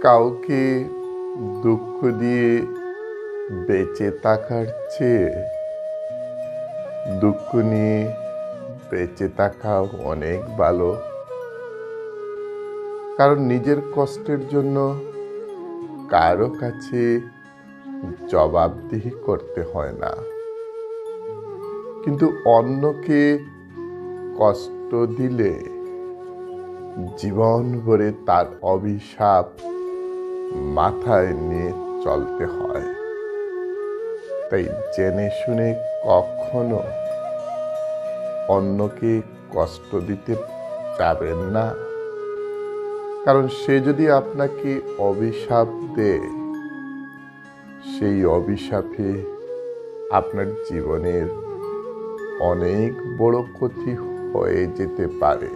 কাউকে দুঃখ দিয়ে বেঁচে থাকার চেয়ে দুঃখ নিয়ে বেঁচে থাকা অনেক ভালো। কারণ নিজের কষ্টের জন্য কারো কাছে জবাবদিহি করতে হয় না, কিন্তু অন্যকে কষ্ট দিলে জীবন ভরে তার অভিশাপ মাথায় নিয়ে চলতে হয়। তাই জেনে শুনে কখনো অন্যকে কষ্ট দিতে যাবেন না, কারণ সে যদি আপনাকে অভিশাপ দেয়, সেই অভিশাপে আপনার জীবনের অনেক বড় ক্ষতি হয়ে যেতে পারে।